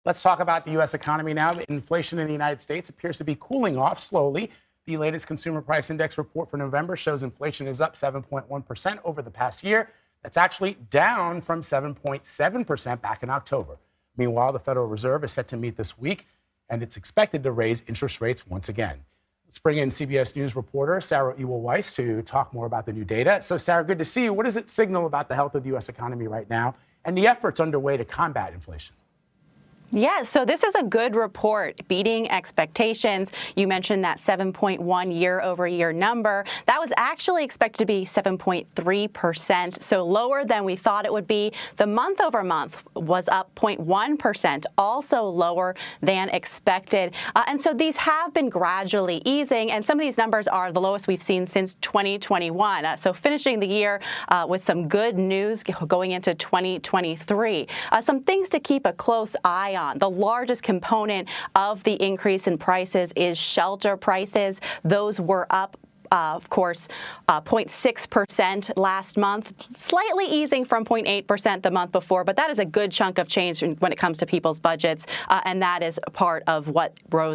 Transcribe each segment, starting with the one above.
Let's talk about the U.S. economy now. The inflation in the United States appears to be cooling off slowly. The latest consumer price index report for November shows inflation is up 7.1% over the past year. That's actually down from 7.7% back in October. Meanwhile, the Federal Reserve is set to meet this week, and it's expected to raise interest rates once again. Let's bring in CBS News reporter Sarah Ewell-Weiss to talk more about the new data. So, Sarah, good to see you. What does it signal about the health of the U.S. economy right now and the efforts underway to combat inflation? Yes, so this is a good report, beating expectations. You mentioned that 7.1 year-over-year number. That was actually expected to be 7.3%, so lower than we thought it would be. The month-over-month was up 0.1%, also lower than expected. And so these have been gradually easing, and some of these numbers are the lowest we've seen since 2021. So finishing the year with some good news going into 2023. Some things to keep a close eye on. The largest component of the increase in prices is shelter prices. Those were up, of course, 0.6% last month, slightly easing from 0.8% the month before, but that is a good chunk of change when it comes to people's budgets, and that is part of what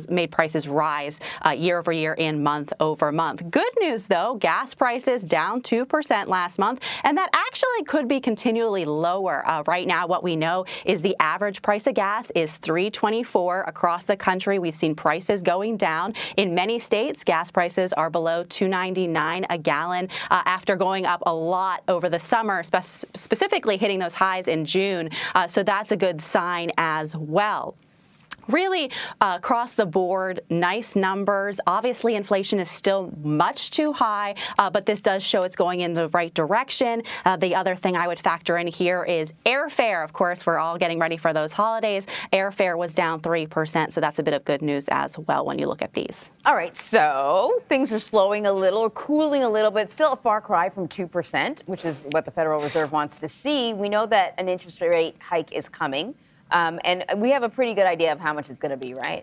made prices rise year over year and month over month. Good news, though, gas prices down 2% last month, and that actually could be continually lower. Right now, what we know is the average price of gas is $3.24 across the country. We've seen prices going down. In many states, gas prices are below $2.99 a gallon after going up a lot over the summer, specifically hitting those highs in June. So that's a good sign as well. Really, across the board, nice numbers. Obviously, inflation is still much too high, but this does show it's going in the right direction. The other thing I would factor in here is airfare. Of course, we're all getting ready for those holidays. Airfare was down 3%, so that's a bit of good news as well when you look at these. All right, so things are slowing a little, cooling a little bit, still a far cry from 2%, which is what the Federal Reserve wants to see. We know that an interest rate hike is coming. And we have a pretty good idea of how much it's going to be, right?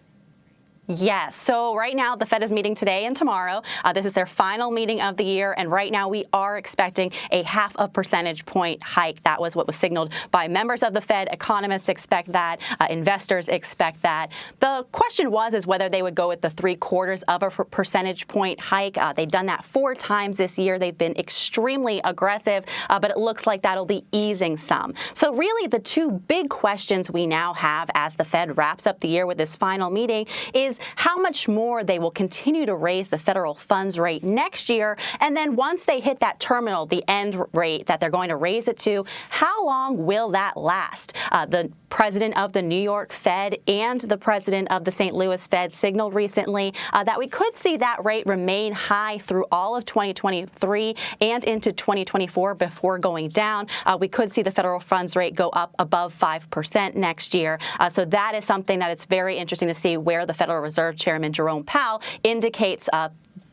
Yes. So right now, the Fed is meeting today and tomorrow. This is their final meeting of the year. And right now, we are expecting a 0.5 percentage point hike. That was what was signaled by members of the Fed. Economists expect that. Investors expect that. The question is whether they would go with the 0.75 percentage point hike. They've done that 4 times this year. They've been extremely aggressive, but it looks like that'll be easing some. So really, the two big questions we now have as the Fed wraps up the year with this final meeting is how much more they will continue to raise the federal funds rate next year. And then once they hit that terminal, the end rate that they're going to raise it to, how long will that last? The president of the New York Fed and the president of the St. Louis Fed signaled recently that we could see that rate remain high through all of 2023 and into 2024 before going down. We could see the federal funds rate go up above 5% next year. So that is something that it's very interesting to see where the Federal Reserve Chairman Jerome Powell indicates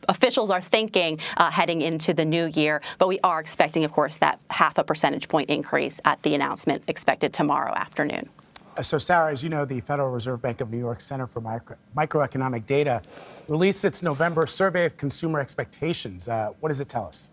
officials are thinking heading into the new year. But we are expecting, of course, that 0.5 percentage point increase at the announcement expected tomorrow afternoon. So, Sarah, as you know, the Federal Reserve Bank of New York Center for Microeconomic Data released its November survey of consumer expectations. What does it tell us?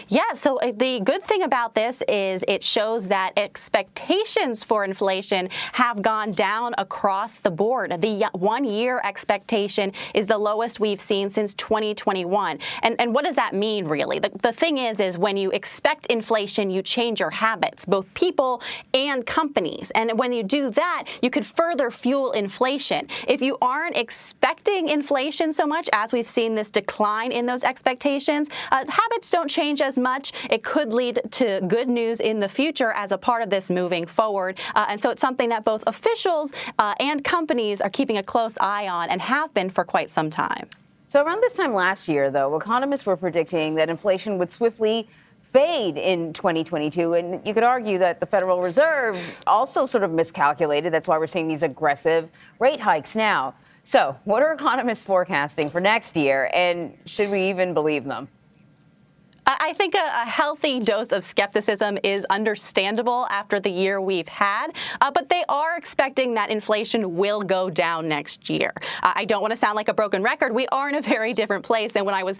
Yeah, so the good thing about this is it shows that expectations for inflation have gone down across the board. The 1-year expectation is the lowest we've seen since 2021. And what does that mean, really? The thing is when you expect inflation, you change your habits, both people and companies. And when you do that, you could further fuel inflation. If you aren't expecting inflation so much, as we've seen this decline in those expectations, habits don't change as much. It could lead to good news in the future as a part of this moving forward. And so it's something that both officials and companies are keeping a close eye on and have been for quite some time. So around this time last year, though, economists were predicting that inflation would swiftly fade in 2022. And you could argue that the Federal Reserve also sort of miscalculated. That's why we're seeing these aggressive rate hikes now. So what are economists forecasting for next year? And should we even believe them? I think a healthy dose of skepticism is understandable after the year we've had, but they are expecting that inflation will go down next year. I don't want to sound like a broken record. We are in a very different place than when I was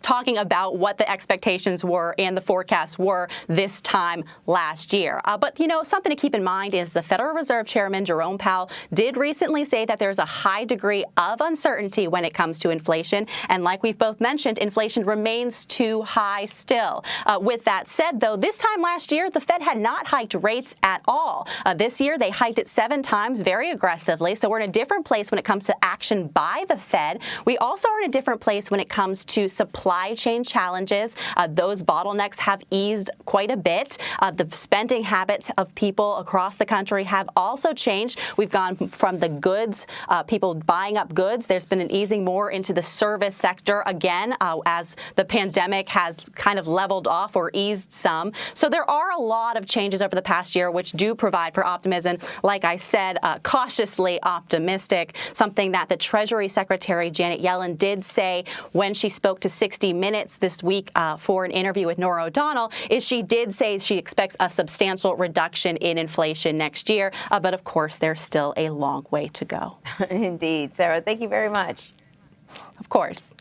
talking about what the expectations were and the forecasts were this time last year. But, something to keep in mind is the Federal Reserve Chairman Jerome Powell did recently say that there's a high degree of uncertainty when it comes to inflation. And like we've both mentioned, inflation remains too high still. With that said, though, this time last year, the Fed had not hiked rates at all. This year, they hiked it 7 times very aggressively. So we're in a different place when it comes to action by the Fed. We also are in a different place when it comes to supply chain challenges. Those bottlenecks have eased quite a bit. The spending habits of people across the country have also changed. We've gone from the goods, people buying up goods. There's been an easing more into the service sector again, as the pandemic has kind of leveled off or eased some. So there are a lot of changes over the past year which do provide for optimism. Like I said, cautiously optimistic, something that the Treasury Secretary Janet Yellen did say when she spoke to 60 Minutes this week for an interview with Norah O'Donnell, is she did say she expects a substantial reduction in inflation next year. But of course, there's still a long way to go. Indeed. Sarah, thank you very much. Of course.